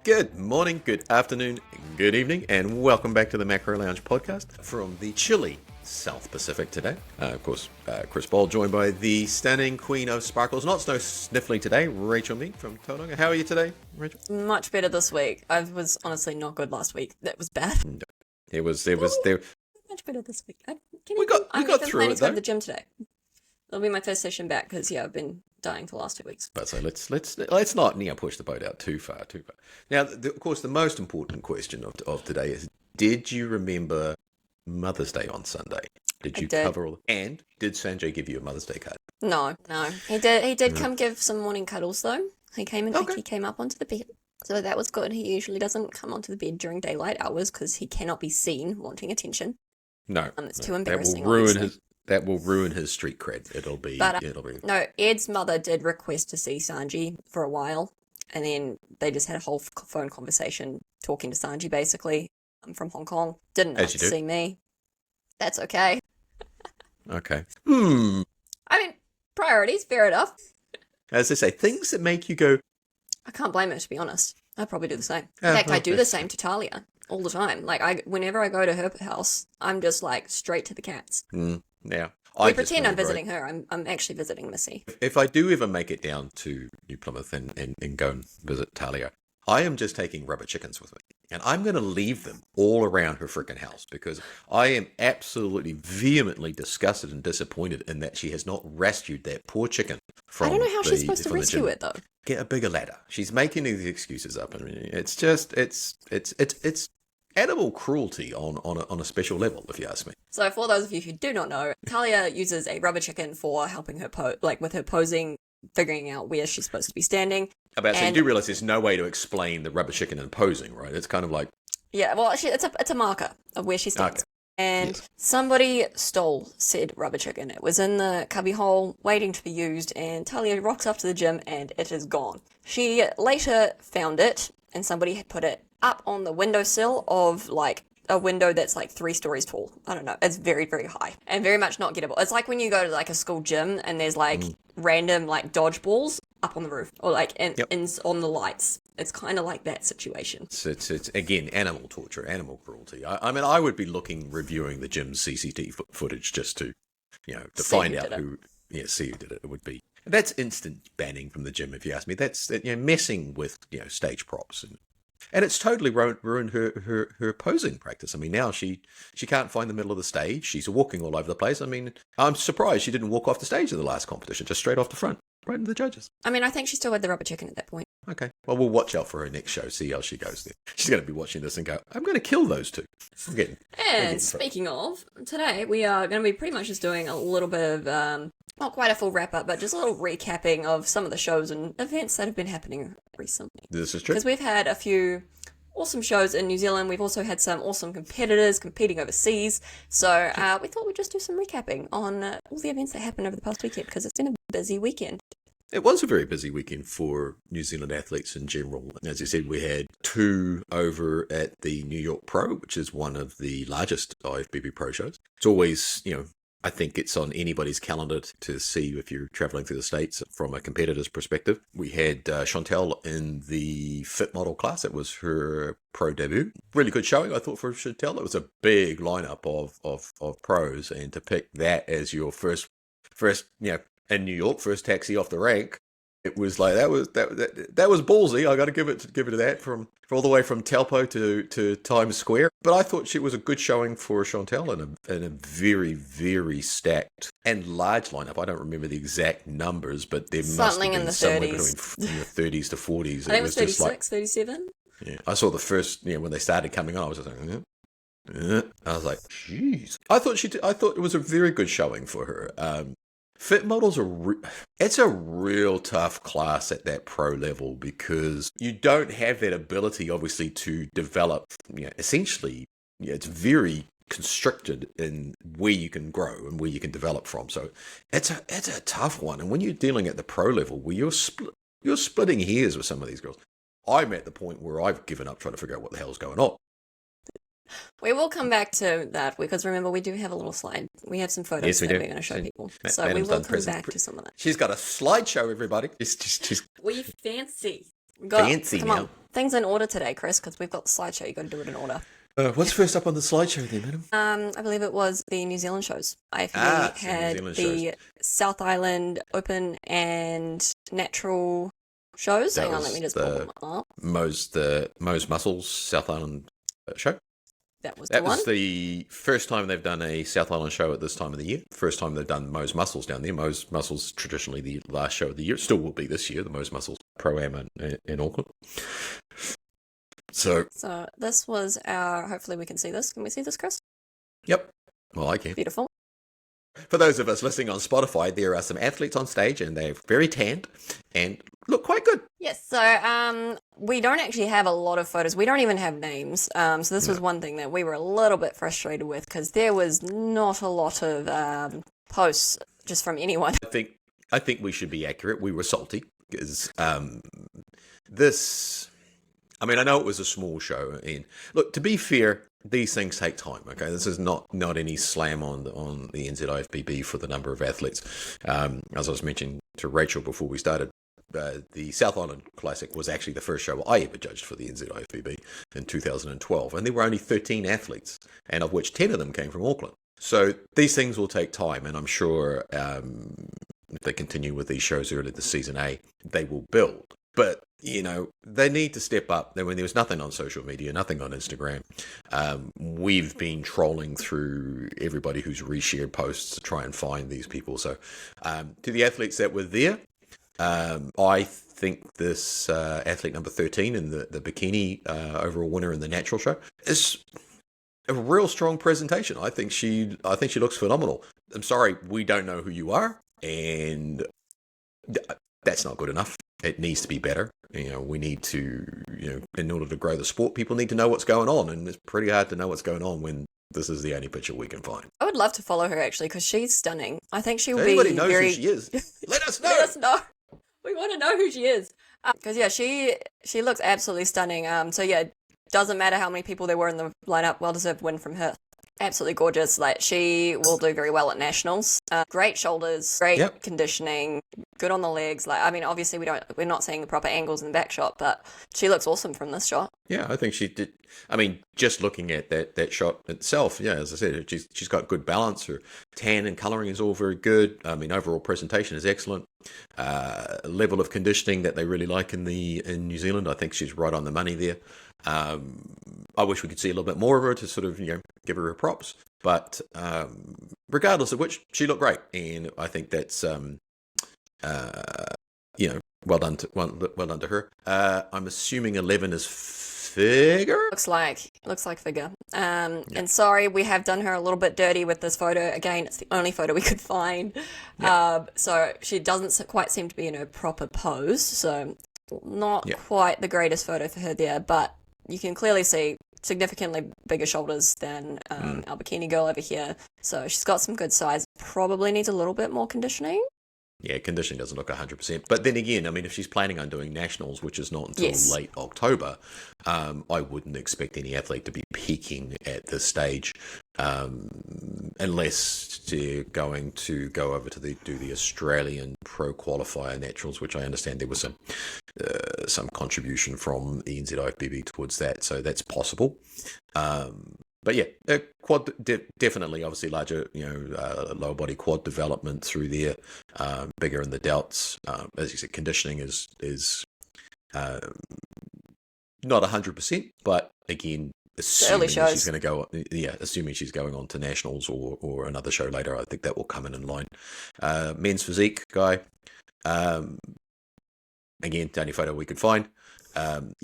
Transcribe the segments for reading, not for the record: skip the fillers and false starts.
Good morning, good afternoon, good evening, and welcome back to the Macro Lounge podcast from the chilly South Pacific today. Of course, Chris Ball joined by the stunning Queen of Sparkles. Not so sniffly today, Rachel Meek from Tauranga. How are you today, Rachel? Much better this week. I was honestly not good last week. That was bad. There was much better this week. We got through it though. To go to the gym today. It'll be my first session back because I've been dying for the last 2 weeks. But so let's not push the boat out too far. Now, of course, the most important question of today is: did you remember Mother's Day on Sunday? Did you cover all? And did Sanjay give you a Mother's Day card? No. He did come give some morning cuddles though. He came up onto the bed. So that was good. He usually doesn't come onto the bed during daylight hours because he cannot be seen wanting attention. No. It's too embarrassing. That will ruin his street cred. It'll be. No, Ed's mother did request to see Sanji for a while, and then they just had a whole phone conversation talking to Sanji, basically. I'm from Hong Kong. Didn't ask to see me. That's okay. Okay. I mean, priorities, fair enough. As they say, things that make you go... I can't blame her, to be honest. I'd probably do the same. In fact, I do the same to Talia all the time. Like, whenever I go to her house, I'm just like straight to the cats. Yeah. I pretend I'm visiting her. I'm actually visiting Missy. If I do ever make it down to New Plymouth and go and visit Talia, I am just taking rubber chickens with me. And I'm going to leave them all around her freaking house because I am absolutely vehemently disgusted and disappointed in that she has not rescued that poor chicken from I don't know how she's supposed to rescue it, though. Get a bigger ladder. She's making these excuses up. I mean, it's animal cruelty on a special level, if you ask me. So for those of you who do not know, Talia uses a rubber chicken for helping her with her posing, figuring out where she's supposed to be standing. So you do realise there's no way to explain the rubber chicken and posing, right? It's kind of like... Yeah, well, it's a marker of where she stands. Okay. And somebody stole said rubber chicken. It was in the cubbyhole waiting to be used, and Talia rocks up to the gym and it is gone. She later found it, and somebody had put it up on the windowsill of like a window that's like 3 stories tall. I don't know. It's very, very high and very much not gettable. It's like when you go to like a school gym and there's like random like dodgeballs up on the roof or like on the lights. It's kind of like that situation. It's again, animal torture, animal cruelty. I mean, I would be reviewing the gym's CCTV footage just to, to find out see who did it. It would be, that's instant banning from the gym, if you ask me. That's, messing with, stage props and it's totally ruined her posing practice. I mean, now she can't find the middle of the stage. She's walking all over the place. I mean, I'm surprised she didn't walk off the stage in the last competition, just straight off the front, right into the judges. I mean, I think she still had the rubber chicken at that point. Okay. Well, we'll watch out for her next show, see how she goes there. She's going to be watching this and go, I'm going to kill those two. And speaking of, today we are going to be pretty much just doing a little bit of, not quite a full wrap-up, but just a little recapping of some of the shows and events that have been happening recently. This is true. Because we've had a few awesome shows in New Zealand. We've also had some awesome competitors competing overseas. So we thought we'd just do some recapping on all the events that happened over the past weekend, because it's been a busy weekend. It was a very busy weekend for New Zealand athletes in general. As you said, we had 2 over at the New York Pro, which is one of the largest IFBB Pro shows. It's always, I think it's on anybody's calendar to see if you're traveling through the States from a competitor's perspective. We had Chantal in the fit model class. It was her pro debut. Really good showing, I thought, for Chantal. It was a big lineup of pros, and to pick that as your first, in New York, first taxi off the rank, it was like that was ballsy. I got to give it to that, from all the way from Taupo to Times Square. But I thought it was a good showing for Chantal in a very, very stacked and large lineup. I don't remember the exact numbers, but there must have been somewhere between 30s to 40s. I think it was 36, 37. Yeah, I saw the first, when they started coming on, I was just like, I was like, jeez. I thought it was a very good showing for her. Fit models it's a real tough class at that pro level, because you don't have that ability, obviously, to develop, essentially, it's very constricted in where you can grow and where you can develop from. So it's a tough one. And when you're dealing at the pro level, where you're splitting hairs with some of these girls, I'm at the point where I've given up trying to figure out what the hell's going on. We will come back to that, because remember, we do have a little slide. We have some photos that we're going to show people. So we will come back to some of that. She's got a slideshow, everybody. She's We fancy. Fancy come now. on. things in order today, Chris, because we've got the slideshow. You got to do it in order. What's first up on the slideshow then, madam? I believe it was the New Zealand shows. IFBB the had New Zealand the shows. South Island Open and natural shows. That Hang on, was let me just the pull them up. Mo's Muscles South Island show. That was That the one. was the first time they've done a South Island show at this time of the year. First time they've done Mo's Muscles down there. Mo's Muscles traditionally the last show of the year. Still will be this year, the Mo's Muscles Pro-Am in Auckland. So this was our, hopefully we can see this. Can we see this, Chris? Yep. Well, I can. Beautiful. For those of us listening on Spotify, there are some athletes on stage and they're very tanned and look quite good. Yes, so we don't actually have a lot of photos. We don't even have names. So this was one thing that we were a little bit frustrated with because there was not a lot of posts just from anyone. I think we should be accurate. We were salty because this... I mean, I know it was a small show, and look, to be fair, these things take time, okay? This is not any slam on the NZIFBB for the number of athletes. As I was mentioning to Rachel before we started, the South Island Classic was actually the first show I ever judged for the NZIFBB in 2012, and there were only 13 athletes, and of which 10 of them came from Auckland. So these things will take time, and I'm sure if they continue with these shows early this season A, they will build. But, you know, they need to step up. When there was nothing on social media, nothing on Instagram, we've been trolling through everybody who's reshared posts to try and find these people. So to the athletes that were there, I think this athlete number 13 in the bikini overall winner in the natural show is a real strong presentation. I think she looks phenomenal. I'm sorry, we don't know who you are, and that's not good enough. It needs to be better. You know, we need to, in order to grow the sport, people need to know what's going on, and it's pretty hard to know what's going on when this is the only picture we can find. I would love to follow her actually because she's stunning. I think she'll Anybody be knows very... who she is, let us know. Let us know. We want to know who she is. Because yeah, she looks absolutely stunning. So yeah, doesn't matter how many people there were in the lineup. Well deserved win from her. Absolutely gorgeous. Like, she will do very well at nationals. Great shoulders, great conditioning, good on the legs. Like, I mean, obviously we're not seeing the proper angles in the back shot, but she looks awesome from this shot. Yeah, I think she did. I mean, just looking at that shot itself, yeah, as I said, she's got good balance. Her tan and colouring is all very good. I mean, overall presentation is excellent. Level of conditioning that they really like in New Zealand, I think she's right on the money there. I wish we could see a little bit more of her to sort of, give her props. But regardless of which, she looked great, and I think that's well done to her. I'm assuming 11 is figure. Looks like figure. And sorry, we have done her a little bit dirty with this photo. Again, it's the only photo we could find. So she doesn't quite seem to be in her proper pose. So not quite the greatest photo for her there, but you can clearly see significantly bigger shoulders than our bikini girl over here. So she's got some good size. Probably needs a little bit more conditioning. Yeah, conditioning doesn't look 100%. But then again, I mean, if she's planning on doing nationals, which is not until late October, I wouldn't expect any athlete to be peaking at this stage unless they're going to go over to do the Australian Pro Qualifier Naturals, which I understand there was some contribution from the NZIFBB towards that, so that's possible. But yeah, quad definitely, obviously larger, lower body quad development through there, bigger in the delts. As you said, conditioning is not 100%, but again, assuming she's going to go, assuming she's going on to nationals or another show later, I think that will come in line. Men's physique guy, again, the only photo we could find.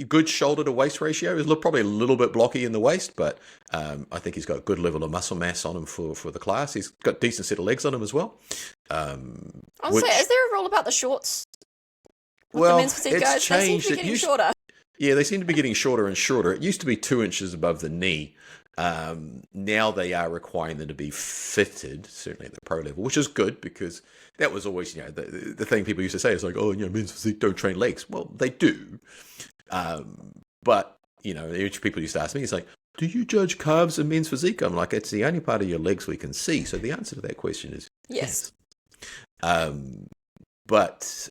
Good shoulder to waist ratio. He's probably a little bit blocky in the waist, but I think he's got a good level of muscle mass on him for the class. He's got a decent set of legs on him as well. Say, is there a rule about the shorts? Well, the men's physique guys? They seem to be getting shorter. Yeah, they seem to be getting shorter and shorter. It used to be 2 inches above the knee. Now they are requiring them to be fitted, certainly at the pro level, which is good because that was always, the thing people used to say is like, men's physique don't train legs. Well, they do. But, people used to ask me, it's like, do you judge calves in men's physique? I'm like, it's the only part of your legs we can see. So the answer to that question is yes. But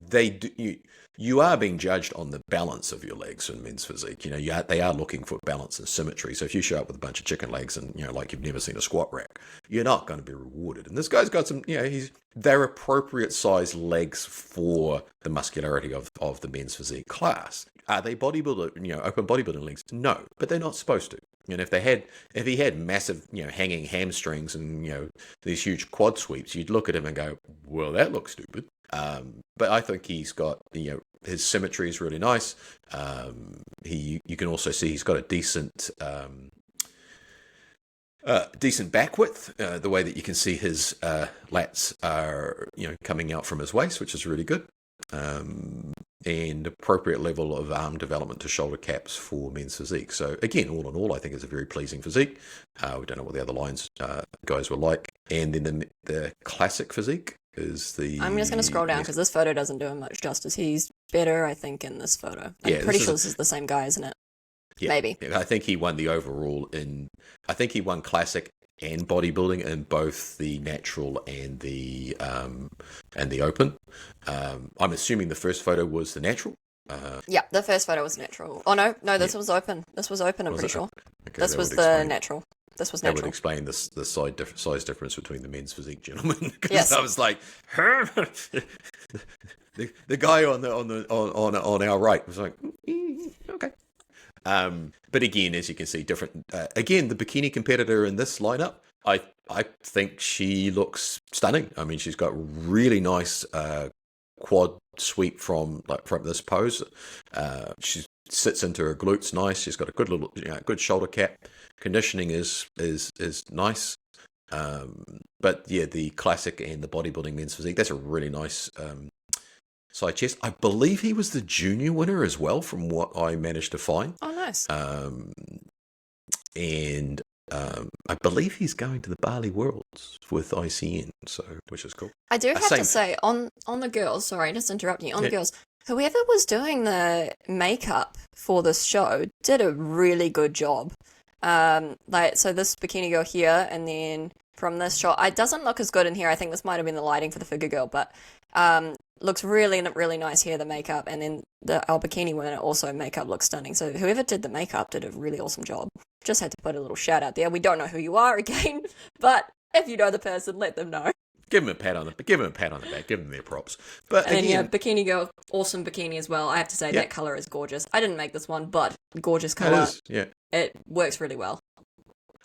they do. you are being judged on the balance of your legs in men's physique. They are looking for balance and symmetry. So if you show up with a bunch of chicken legs and, like you've never seen a squat rack, you're not going to be rewarded. And this guy's got some, they're appropriate size legs for the muscularity of the men's physique class. Are they bodybuilder, open bodybuilding legs? No, but they're not supposed to. And if he had massive, hanging hamstrings and, these huge quad sweeps, you'd look at him and go, well, that looks stupid. But I think he's got, his symmetry is really nice. You can also see he's got a decent back width, the way that you can see his lats are, coming out from his waist, which is really good. And appropriate level of arm development to shoulder caps for men's physique. So again, all in all, I think it's a very pleasing physique. We don't know what the other lines guys were like. And then the classic physique is the... I'm just going to scroll down because this photo doesn't do him much justice. He's better, I think, in this photo. I'm pretty sure this is the same guy, isn't it? Yeah, maybe. I think he won the overall I think he won classic and bodybuilding in both the natural and the open. I'm assuming the first photo was the natural. Yeah, the first photo was natural. Oh no, this was open. This was open. I'm pretty sure. Okay, this was the natural. This was natural. That would explain the size difference between the men's physique gentlemen. Yes. I was like, the guy on our right was like, okay. But again, as you can see, different. Again, the bikini competitor in this lineup, I think she looks stunning. I mean, she's got really nice quad sweep from this pose. She sits into her glutes nice. She's got a good little, good shoulder cap. Conditioning is nice. But yeah, the classic and the bodybuilding men's physique, that's a really nice side chest. I believe he was the junior winner as well, from what I managed to find. Oh, nice. And I believe he's going to the Bali Worlds with ICN, which is cool. I do have to say, on the girls, sorry, just interrupting you, on the girls, whoever was doing the makeup for this show did a really good job. So this bikini girl here, and then from this shot, it doesn't look as good in here. I think this might have been the lighting for the figure girl, but looks really, really nice here, the makeup, and then our bikini winner also makeup looks stunning. So whoever did the makeup did a really awesome job. Just had to put a little shout out there. We don't know who you are again, but if you know the person, let them know. Give them a pat on the back. Give them their props. But and again, then, bikini girl, awesome bikini as well. I have to say that color is gorgeous. I didn't make this one, but gorgeous color. It is, yeah. It works really well.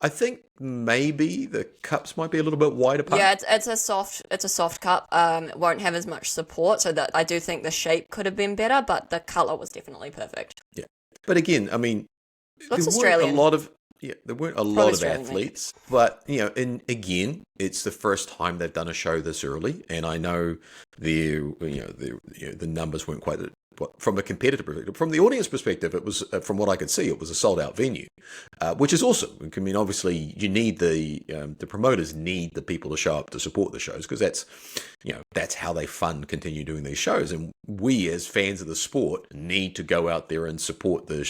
I think maybe the cups might be a little bit wide apart. Yeah, it's a soft cup. It won't have as much support, so that I do think the shape could have been better, but the color was definitely perfect. Yeah, but again, I mean, looks there Australian. weren't a lot of athletes, but and again, it's the first time they've done a show this early, and I know the numbers weren't quite from a competitive perspective. From the audience perspective, it was, from what I could see, it was a sold out venue, which is awesome. I mean, obviously, you need the promoters need the people to show up to support the shows, because that's how they continue doing these shows, and we as fans of the sport need to go out there and support the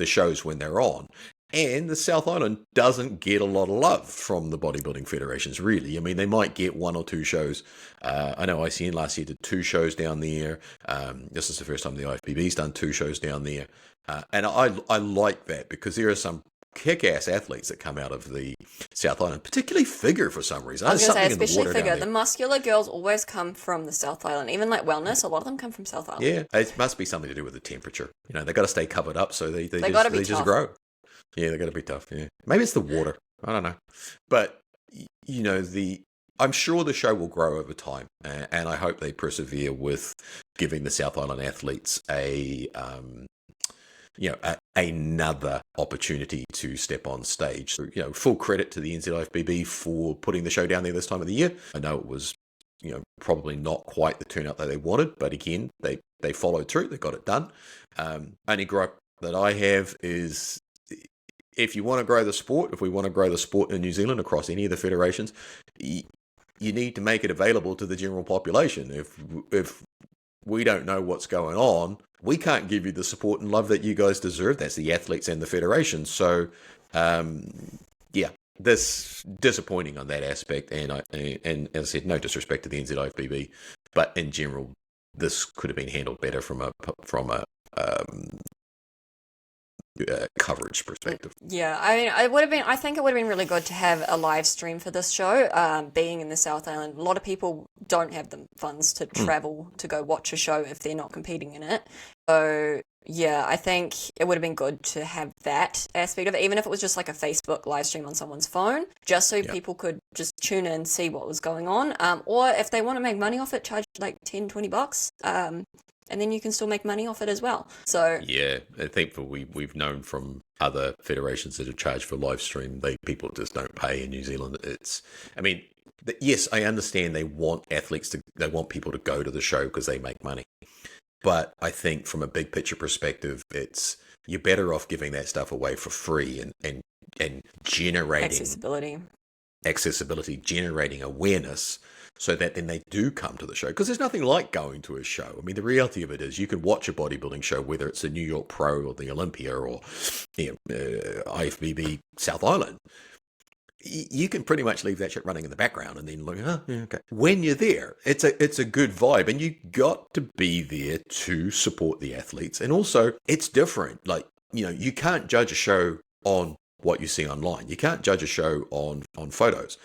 shows when they're on. And the South Island doesn't get a lot of love from the bodybuilding federations, really. I mean, they might get one or two shows. I know ICN last year did 2 shows down there. This is the first time the IFBB's done 2 shows down there. And I like that, because there are some kick-ass athletes that come out of the South Island, particularly figure for some reason. I was going to say, especially figure. The muscular girls always come from the South Island. Even like wellness, a lot of them come from South Island. Yeah, it must be something to do with the temperature. They've got to stay covered up, so they just grow. Yeah, they're going to be tough. Yeah, maybe it's the water. I don't know, but I'm sure the show will grow over time, and I hope they persevere with giving the South Island athletes another opportunity to step on stage. So, full credit to the NZIFBB for putting the show down there this time of the year. I know it was, probably not quite the turnout that they wanted, but again, they followed through. They got it done. Only gripe that I have is, if we want to grow the sport in New Zealand across any of the federations, you need to make it available to the general population. If we don't know what's going on, we can't give you the support and love that you guys deserve. That's the athletes and the federations. So, this disappointing on that aspect. And as I said, no disrespect to the NZIFBB, but in general, this could have been handled better from a coverage perspective. Yeah, I mean, I think it would have been really good to have a live stream for this show. Being in the South Island, a lot of people don't have the funds to travel to go watch a show if they're not competing in it. So, yeah, I think it would have been good to have that aspect of it, even if it was just like a Facebook live stream on someone's phone, just so people could just tune in, see what was going on. Or if they want to make money off it, charge like $10-20. And then you can still make money off it as well. So yeah, I think we've known from other federations that have charged for live stream, people just don't pay in New Zealand. Yes, I understand they want people to go to the show because they make money. But I think from a big picture perspective, you're better off giving that stuff away for free and generating accessibility, generating awareness, so that then they do come to the show. Because there's nothing like going to a show. I mean, the reality of it is you can watch a bodybuilding show, whether it's the New York Pro or the Olympia or IFBB South Island. You can pretty much leave that shit running in the background and then look, okay. When you're there, it's a good vibe, and you got to be there to support the athletes. And also, it's different. Like, you can't judge a show on what you see online. You can't judge a show on photos.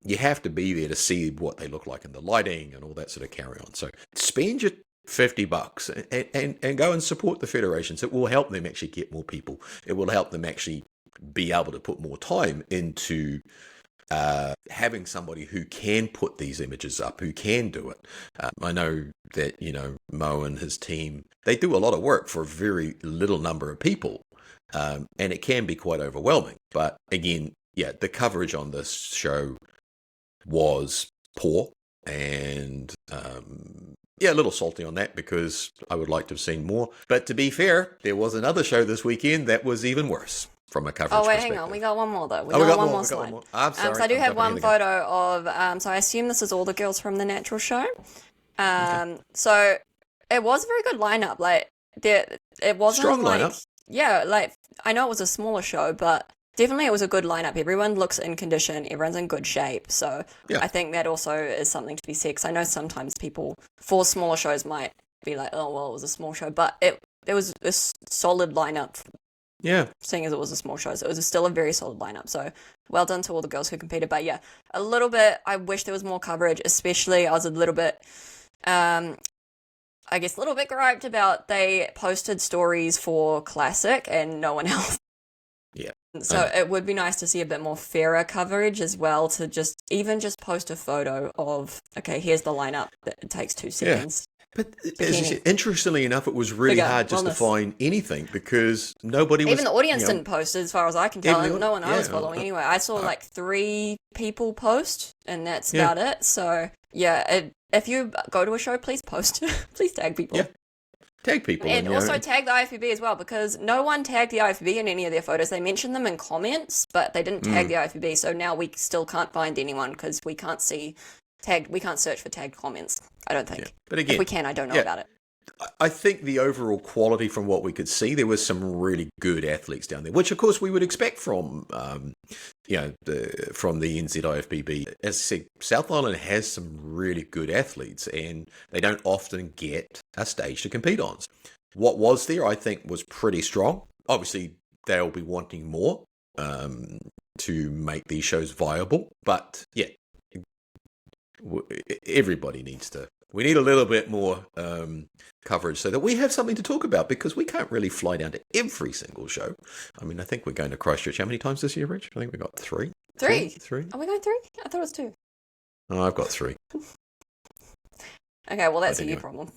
You have to be there to see what they look like and the lighting and all that sort of carry on. So spend your $50 and go and support the federations. It will help them actually get more people. It will help them actually be able to put more time into having somebody who can put these images up, who can do it. I know that, Mo and his team, they do a lot of work for a very little number of people. And it can be quite overwhelming. But again, the coverage on this show was poor, and a little salty on that because I would like to have seen more. But to be fair, there was another show this weekend that was even worse from a coverage perspective. Hang on. We got one more, though. We got one more slide. I'm sorry. So I do have one photo of, so I assume this is all the girls from the natural show. Okay. So it was a very good lineup. Like, it wasn't strong lineup. Yeah, like, I know it was a smaller show, but definitely it was a good lineup. Everyone looks in condition. Everyone's in good shape. So I think that also is something to be said. 'Cause I know sometimes people for smaller shows might be like, oh, well, it was a small show. But it was a solid lineup. Yeah. Seeing as it was a small show. So it was still a very solid lineup. So well done to all the girls who competed. But yeah, a little bit, I wish there was more coverage. Especially I was a little bit... I guess a little bit griped about they posted stories for Classic and no one else. Yeah. So it would be nice to see a bit more fairer coverage as well, to just post a photo of, okay, here's the lineup. It takes 2 seconds. Yeah. But interestingly enough, it was really hard just to find anything because nobody was... Even the audience didn't post, as far as I can tell. No one I was following anyway. I saw like 3 people post, and that's about it. So, if you go to a show, please post. Please tag people. Yeah. Tag people. And also tag the IFBB as well, because no one tagged the IFBB in any of their photos. They mentioned them in comments, but they didn't tag the IFBB. So now we still can't find anyone because we can't search for tagged comments, I don't think. Yeah. But again, if we can, I don't know about it. I think the overall quality from what we could see, there was some really good athletes down there, which of course we would expect from, from the NZIFBB. As I said, South Island has some really good athletes, and they don't often get a stage to compete on. What was there, I think, was pretty strong. Obviously, they'll be wanting more to make these shows viable, but everybody needs to. We need a little bit more coverage so that we have something to talk about, because we can't really fly down to every single show. I mean, I think we're going to Christchurch how many times this year, Rach? I think we got 3. 3? 3? Are we going 3? I thought it was 2. Oh, I've got 3. Okay, well, that's a you problem.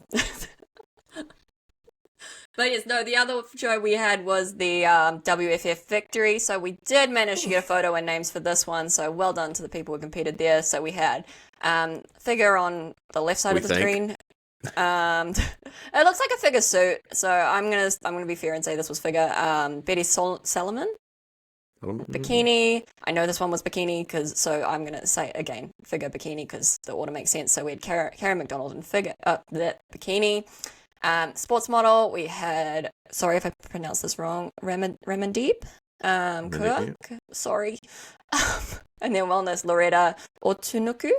But yes, no, the other show we had was the WFF Victory. So we did manage to get a photo and names for this one. So well done to the people who competed there. So we had figure on the left side of the screen. It looks like a figure suit. So I'm gonna be fair and say this was figure. Betty Salomon. Bikini. I know this one was bikini, so I'm going to say again, figure bikini, because the order makes sense. So we had Karen McDonald and figure, that bikini. Sports model, we had, sorry if I pronounced this wrong, Ramandeep. Sorry. And then wellness, Loretta Otunuku.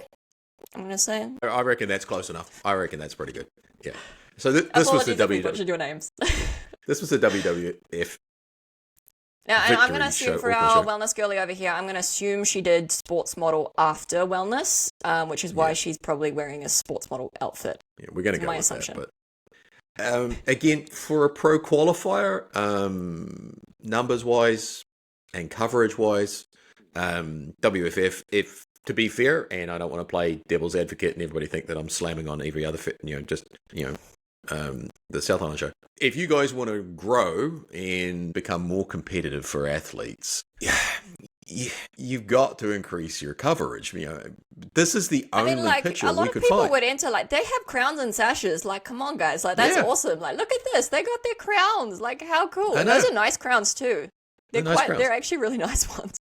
I'm gonna say. I reckon that's close enough. I reckon that's pretty good. Yeah. So this was the Apologies if we butchered your names. This was the WWF. Now, and I'm going to Victory assume for Auckland our show. wellness girlie over here, I'm going to assume she did sports model after wellness, which is why she's probably wearing a sports model outfit. Yeah, we're going to That's go my with assumption. that. But again, for a pro qualifier, numbers wise and coverage wise, WFF, if to be fair, and I don't want to play devil's advocate and everybody think that I'm slamming on every other fit, the South Island show. If you guys want to grow and become more competitive for athletes, you've got to increase your coverage. This is the only picture a lot we of could people find. would enter, like, they have crowns and sashes. Like, come on, guys. Like, that's awesome. Like, look at this. They got their crowns. Like, how cool. And those are nice crowns, too. They're actually really nice ones.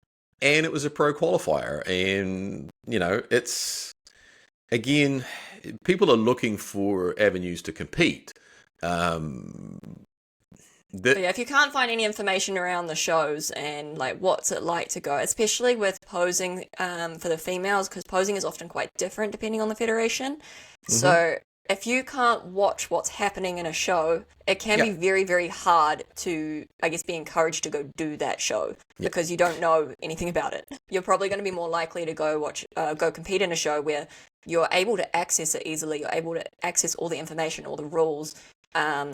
And it was a pro qualifier. And, it's, again, people are looking for avenues to compete. If you can't find any information around the shows and like what's it like to go, especially with posing for the females, because posing is often quite different depending on the federation. Mm-hmm. So if you can't watch what's happening in a show, it can be very, very hard to, I guess, be encouraged to go do that show because you don't know anything about it. You're probably going to be more likely to go compete in a show where you're able to access it easily. You're able to access all the information, all the rules,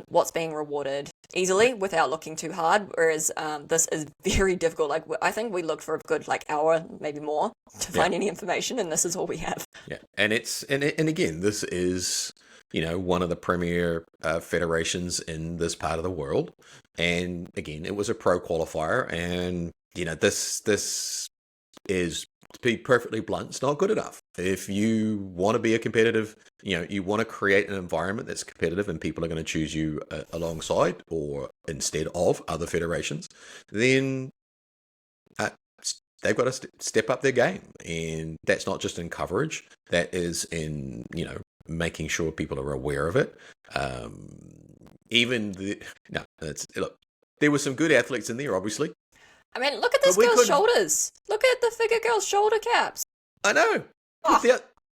what's being rewarded easily without looking too hard. Whereas this is very difficult. Like, I think we looked for a good hour, maybe more, to find any information, and this is all we have. Yeah, and again, this is one of the premier federations in this part of the world, and again, it was a pro qualifier, and this is, to be perfectly blunt, it's not good enough. If you want to be a competitive, you want to create an environment that's competitive and people are going to choose you alongside or instead of other federations, then they've got to step up their game. And that's not just in coverage, that is in, making sure people are aware of it. Look, there were some good athletes in there, obviously. I mean, look at this girl's shoulders. Look at the figure girl's shoulder caps. I know.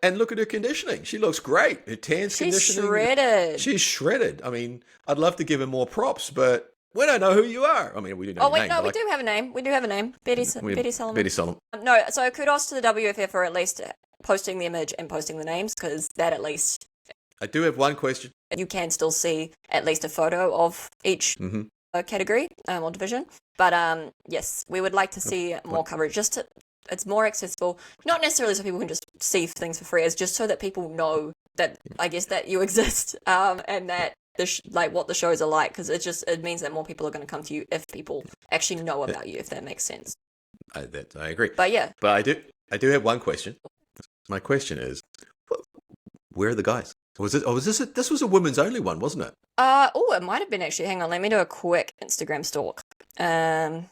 And look at her conditioning. She looks great. Her conditioning. She's shredded. She's shredded. I mean, I'd love to give her more props, but we don't know who you are. I mean, we do know your name. No, we do have a name. We do have a name. Betty Solomon. Betty Solomon. No, so kudos to the WFF for at least posting the image and posting the names, because that at least... I do have one question. You can still see at least a photo of each category or division. But yes, we would like to see more coverage. It's more accessible, not necessarily so people can just see things for free, it's just so that people know that, I guess, that you exist, and that what the shows are like, because it means that more people are going to come to you if people actually know about you, if that makes sense. I agree. But yeah. But I do have one question. My question is, where are the guys? This was a women's only one, wasn't it? It might have been actually. Hang on, let me do a quick Instagram stalk. I'm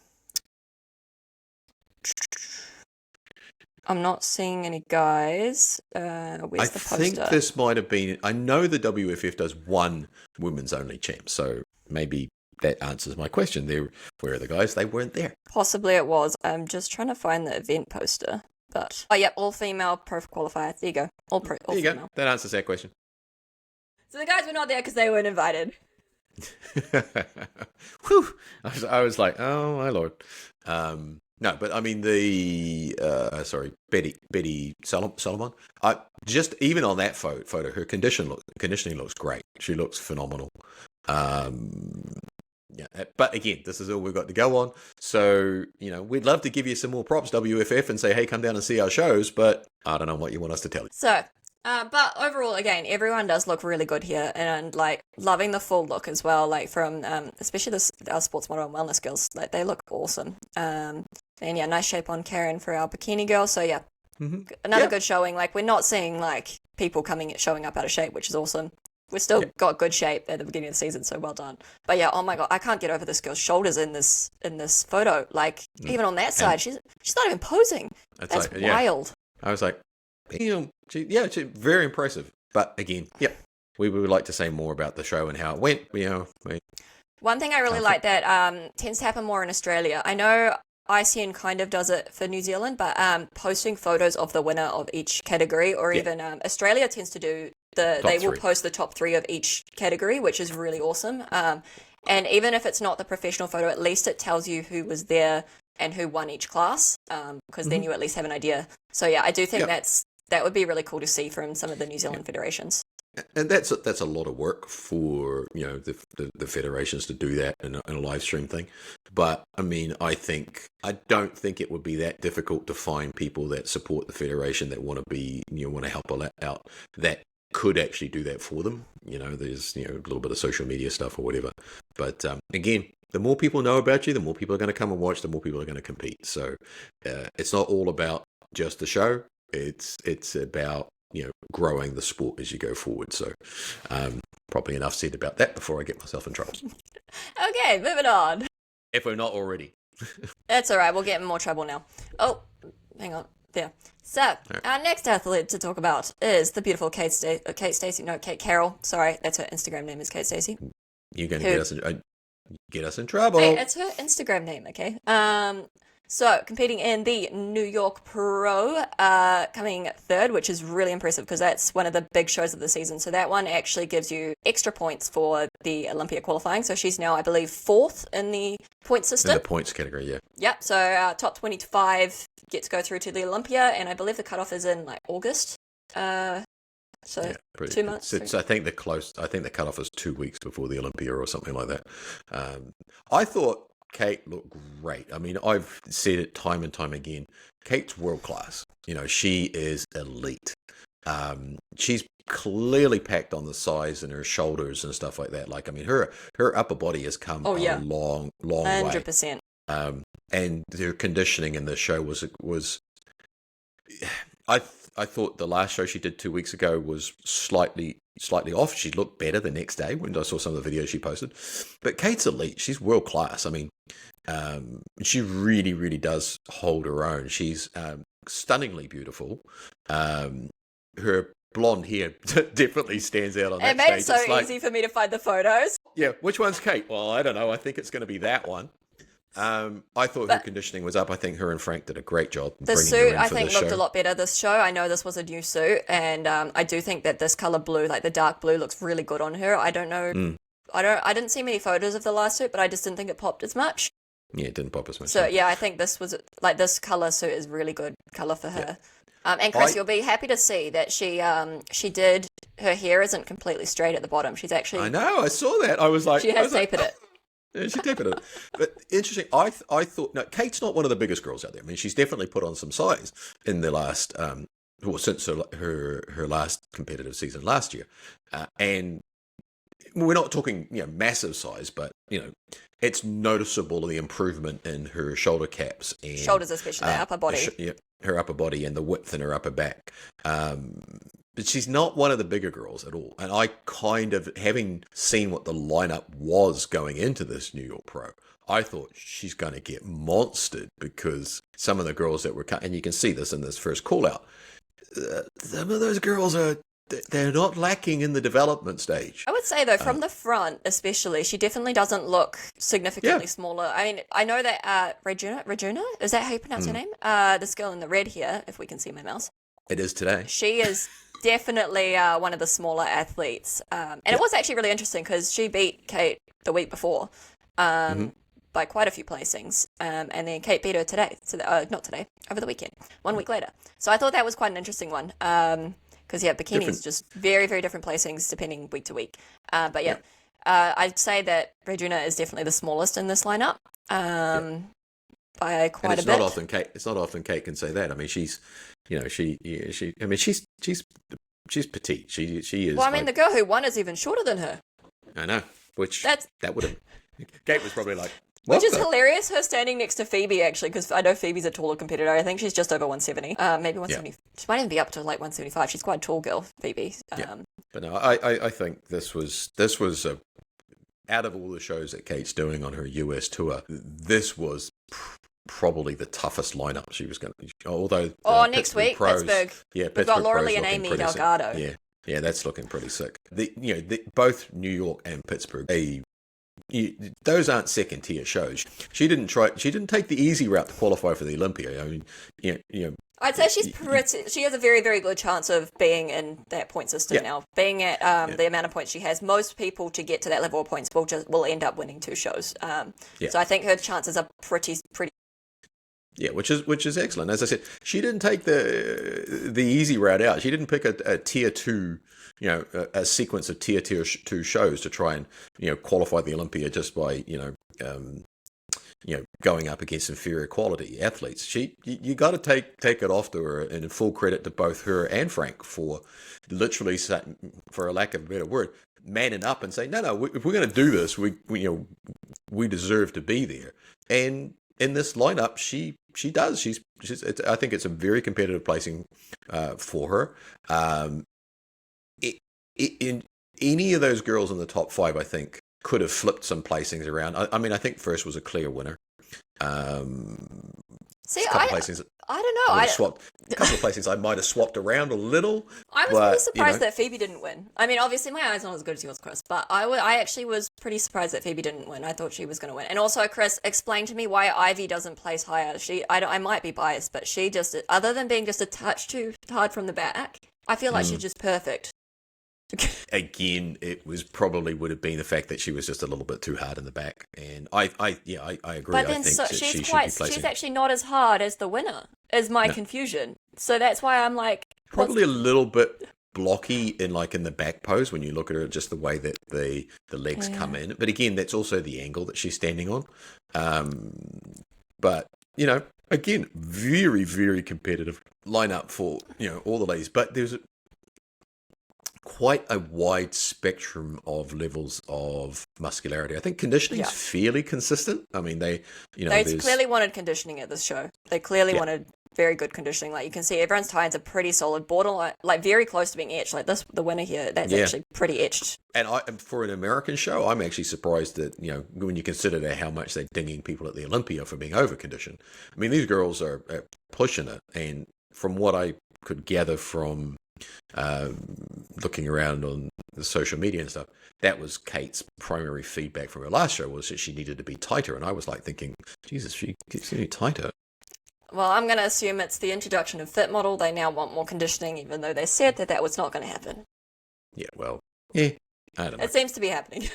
not seeing any guys. Where's the poster? I think this might have been... I know the WFF does one women's only champ, so maybe that answers my question. Where are the guys? They weren't there. Possibly it was. I'm just trying to find the event poster. But all female pro qualifier. There you go. All female. Go. That answers that question. So the guys were not there because they weren't invited. Whew. I was like, oh my lord. No, but I mean Betty Solomon. Just even on that photo, her conditioning looks great. She looks phenomenal. But again, this is all we've got to go on. So, we'd love to give you some more props, WFF, and say, hey, come down and see our shows, but I don't know what you want us to tell you. So, but overall, again, everyone does look really good here, and loving the full look as well, from especially our sports model and wellness girls, they look awesome. And nice shape on Karen for our bikini girl. So another good showing. We're not seeing people showing up out of shape, which is awesome. We've still got good shape at the beginning of the season, so well done. But oh my god, I can't get over this girl's shoulders in this photo. Even on that side, she's not even posing. That's wild. I was like, she's very impressive. But again, we would like to say more about the show and how it went. One thing I really like that tends to happen more in Australia. I know ICN kind of does it for New Zealand, but posting photos of the winner of each category, or even Australia tends to do they will post the top 3 of each category, which is really awesome. And even if it's not the professional photo, at least it tells you who was there and who won each class, because then you at least have an idea. So yeah, I do think that would be really cool to see from some of the New Zealand federations. And that's a lot of work for the federations to do that in a live stream thing. But I mean, I don't think it would be that difficult to find people that support the federation that want to help out that could actually do that for them. There's a little bit of social media stuff or whatever. But again, the more people know about you, the more people are going to come and watch, the more people are going to compete. So it's not all about just the show. It's about growing the sport as you go forward. So probably enough said about that before I get myself in trouble. Okay, moving on. If we're not already. That's all right. We'll get in more trouble now. Oh, hang on. There. So, our next athlete to talk about is the beautiful Kate Carroll. Sorry, that's her Instagram name is Kate Stacey. You're going to get us in trouble. Hey, it's her Instagram name, okay? So, competing in the New York Pro, coming third, which is really impressive because that's one of the big shows of the season. So that one actually gives you extra points for the Olympia qualifying. So she's now, I believe, 4th in the point system. In the points category, yeah. Yep, so top 25 get to go through to the Olympia, and I believe the cutoff is in August. So 2 months. I think the cutoff is 2 weeks before the Olympia or something like that. I thought Kate looked great. I mean, I've said it time and time again. Kate's world class. She is elite. She's clearly packed on the size and her shoulders and stuff like that. Her upper body has come a long 100%. way. And her conditioning in the show was. I thought the last show she did 2 weeks ago was slightly off. She looked better the next day when I saw some of the videos she posted. But Kate's elite. She's world class. I mean, she really, really does hold her own. She's stunningly beautiful. Her blonde hair definitely stands out on that stage. It made it so easy for me to find the photos. Yeah, which one's Kate? Well, I don't know. I think it's going to be that one. I thought her conditioning was up. I think her and Frank did a great job. The suit, I think, looked a lot better this show. I know this was a new suit, and I do think that this color blue, the dark blue, looks really good on her. I don't know. I didn't see many photos of the last suit, but I just didn't think it popped as much. Yeah, it didn't pop as much. So yeah, I think this was this color suit is really good color for her. Yeah. And Chris, you'll be happy to see that she did. Her hair isn't completely straight at the bottom. She's actually. I know. I saw that. I was like. She has tapered it. Yeah, she tapered it. But interesting. I thought. No, Kate's not one of the biggest girls out there. I mean, she's definitely put on some size in the last. Since her last competitive season last year, and we're not talking massive size, but it's noticeable the improvement in her shoulder caps and shoulders, especially her upper body. Her upper body and the width in her upper back. But she's not one of the bigger girls at all. And I kind of, having seen what the lineup was going into this New York Pro, I thought she's going to get monstered because some of the girls that were, and you can see this in this first call out, some of those girls they're not lacking in the development stage. I would say, though, from the front especially, she definitely doesn't look significantly smaller. I mean, I know that Regina, is that how you pronounce her name? This girl in the red here, if we can see my mouse. It is today. She is definitely one of the smaller athletes. And it was actually really interesting because she beat Kate the week before by quite a few placings. And then Kate beat her today. So not today, over the weekend, 1 week later. So I thought that was quite an interesting one. Because, Bikini is just very, very different placings depending week to week. But I'd say that Regina is definitely the smallest in this lineup by quite a bit. It's not often Kate can say that. I mean, she's petite. She is. Well, I mean, the girl who won is even shorter than her. I know. That would have. Kate was probably like. Which is hilarious, her standing next to Phoebe, actually, because I know Phoebe's a taller competitor. I think she's just over 170. Maybe 170. Yeah. She might even be up to 175. She's quite a tall girl, Phoebe. But no, I think this was out of all the shows that Kate's doing on her US tour, this was probably the toughest lineup she was going to. Although next week, Pros, Pittsburgh. We've got Lauralee and Amy Delgado. Yeah, that's looking pretty sick. Both New York and Pittsburgh, those aren't second tier shows. She didn't take the easy route to qualify for the Olympia. I mean, I'd say she has a very, very good chance of being in that point system now. Being at the amount of points she has, most people to get to that level of points will end up winning 2 shows. So I think her chances are pretty. Yeah, which is excellent. As I said, she didn't take the easy route out. She didn't pick a tier 2, a sequence of tier 2 shows to try and qualify the Olympia just by going up against inferior quality athletes. You got to take it off to her, and full credit to both her and Frank for literally, for a lack of a better word, manning up and saying, no, if we're going to do this, we deserve to be there. And in this lineup, she does. I think it's a very competitive placing for her. In any of those girls in the top 5, I think, could have flipped some placings around. I mean, I think first was a clear winner. See, I don't know. A couple of placings I might have swapped around a little. I was pretty surprised that Phoebe didn't win. I mean, obviously my eyes not as good as yours, Chris, but I actually was pretty surprised that Phoebe didn't win. I thought she was going to win. And also, Chris, explain to me why Ivy doesn't place higher. I might be biased, but she just, other than being just a touch too hard from the back, I feel like she's just perfect. Again, it would have been the fact that she was just a little bit too hard in the back, and I agree. But then she's actually not as hard as the winner. Is my confusion. So that's why I'm like, probably a little bit blocky in the back pose when you look at her, just the way that the legs come in. But again, that's also the angle that she's standing on. But again, very, very competitive lineup for all the ladies. But there's quite a wide spectrum of levels of muscularity. I think conditioning is fairly consistent. I mean, they clearly wanted conditioning at this show. They clearly wanted very good conditioning. Like, you can see everyone's tie-ins are pretty solid, borderline, like very close to being etched. Like the winner here, that's actually pretty etched. And for an American show, I'm actually surprised that, when you consider how much they're dinging people at the Olympia for being over-conditioned. I mean, these girls are pushing it. And from what I could gather from looking around on the social media and stuff, that was Kate's primary feedback from her last show, was that she needed to be tighter. And I was thinking, Jesus, she keeps getting tighter. Well, I'm going to assume it's the introduction of Fit Model. They now want more conditioning, even though they said that was not going to happen. Yeah, well, I don't know. It seems to be happening.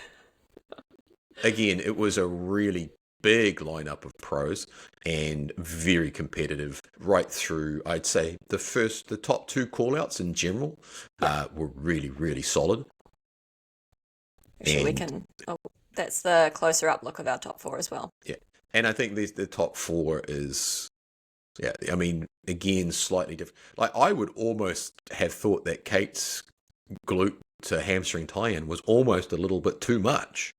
Again, it was a really big lineup of pros and very competitive right through. I'd say the top 2 call-outs in general were really, really solid. Actually, we can. Oh, that's the closer up look of our top 4 as well. Yeah, and I think the top 4 is. Yeah, I mean, again, slightly different. Like, I would almost have thought that Kate's glute to hamstring tie-in was almost a little bit too much,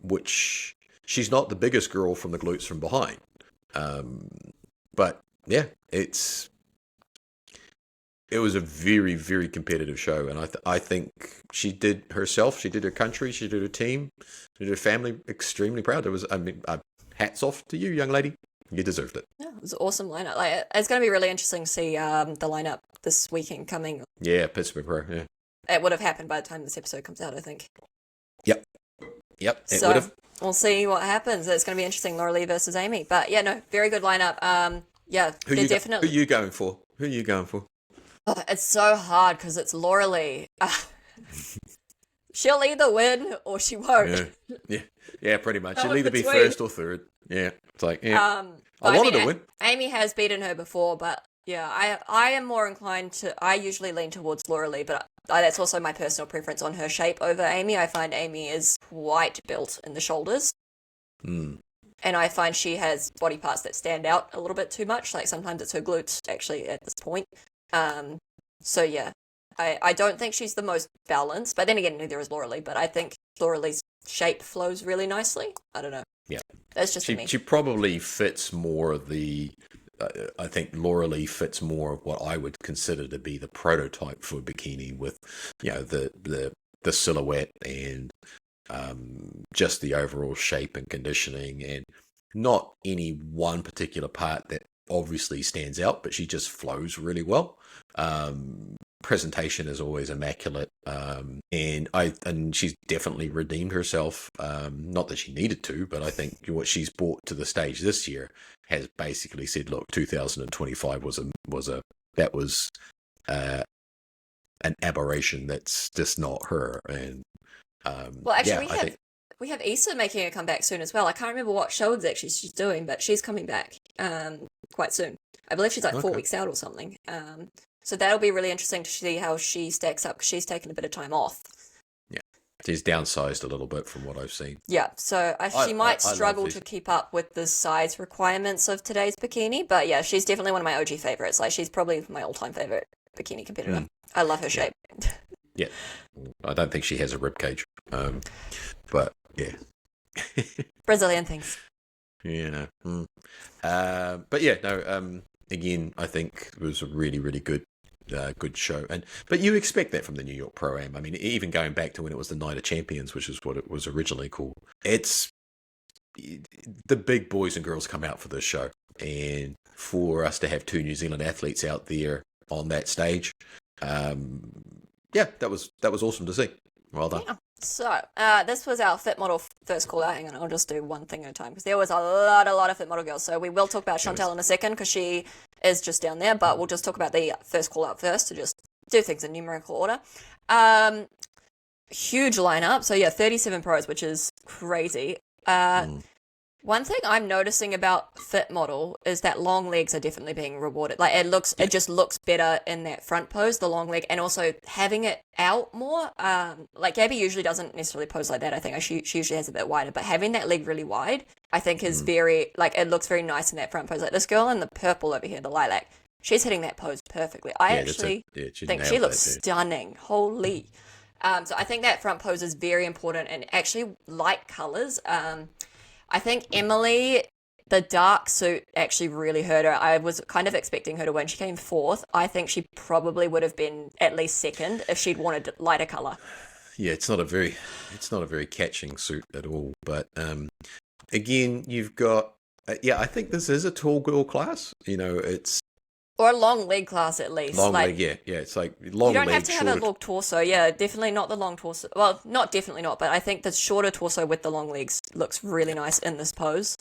which she's not the biggest girl from the glutes from behind. But, yeah, it was a very, very competitive show, and I think she did herself, she did her country, she did her team, she did her family extremely proud. Hats off to you, young lady. You deserved it. Yeah, it was an awesome lineup. Like, it's going to be really interesting to see the lineup this weekend coming. Yeah, Pittsburgh Pro, yeah. It would have happened by the time this episode comes out, I think. Yep, it so, would have. We'll see what happens. It's going to be interesting, Laura Lee versus Amy. But, very good lineup. Definitely. Who are you going for? Oh, it's so hard because it's Laura Lee. She'll either win or she won't. Yeah, pretty much. She'll either be first or third. Yeah, it's like, I wanted to win. Amy has beaten her before, but I am more inclined to. I usually lean towards Laura Lee, but that's also my personal preference on her shape over Amy. I find Amy is quite built in the shoulders, and I find she has body parts that stand out a little bit too much. Like, sometimes it's her glutes actually at this point. I don't think she's the most balanced, but then again, neither is Laura Lee. But I think Laura Lee's shape flows really nicely. I don't know. Yeah, that's just me. She probably fits more of the. I think Laura Lee fits more of what I would consider to be the prototype for bikini, with the silhouette and just the overall shape and conditioning, and not any one particular part that obviously stands out, but she just flows really well. presentation is always immaculate. And she's definitely redeemed herself. Not that she needed to, but I think what she's brought to the stage this year has basically said, look, 2025 was an aberration. That's just not her. And well, actually, we have Issa making a comeback soon as well. I can't remember what show exactly she's doing, but she's coming back quite soon. I believe she's like 4 weeks out or something. So that'll be really interesting to see how she stacks up, because she's taken a bit of time off. Yeah, she's downsized a little bit from what I've seen. Yeah, so she might struggle to keep up with the size requirements of today's bikini, but yeah, she's definitely one of my OG favorites. Like, she's probably my all-time favorite bikini competitor. I love her shape. Yeah, I don't think she has a rib cage, but yeah. Brazilian things. Yeah, no. But yeah, no. Again, I think it was a really, really good show, but you expect that from the New York Pro-Am. I mean, even going back to when it was the Night of Champions, which is what it was originally called. It's the big boys and girls come out for this show, and for us to have 2 New Zealand athletes out there on that stage, yeah, that was awesome to see. Well done. Yeah. So, this was our fit model first call out. Hang on, I'll just do one thing at a time, because there was a lot of fit model girls. So we will talk about Chantal in a second, because she is just down there, but we'll just talk about the first call out first to just do things in numerical order. Huge lineup. So yeah, 37 pros, which is crazy. One thing I'm noticing about fit model is that long legs are definitely being rewarded. Like, it just looks better in that front pose, the long leg, and also having it out more. Like, Gabby usually doesn't necessarily pose like that. I think she usually has a bit wider, but having that leg really wide, I think is very, like, it looks very nice in that front pose. Like, this girl in the purple over here, the lilac, she's hitting that pose perfectly. I actually think she looks stunning. Holy. So I think that front pose is very important, and actually light colors. I think Emily, the dark suit actually really hurt her. I was kind of expecting her to win. She came 4th. I think she probably would have been at least 2nd if she'd wanted lighter color. Yeah, it's not a very catching suit at all. But again, you've got I think this is a tall girl class. You know, it's or a long leg class at least. Long leg, yeah. It's like long leg. You don't have to have a long torso. Yeah, definitely not the long torso. Well, not definitely not, but I think the shorter torso with the long legs looks really nice in this pose.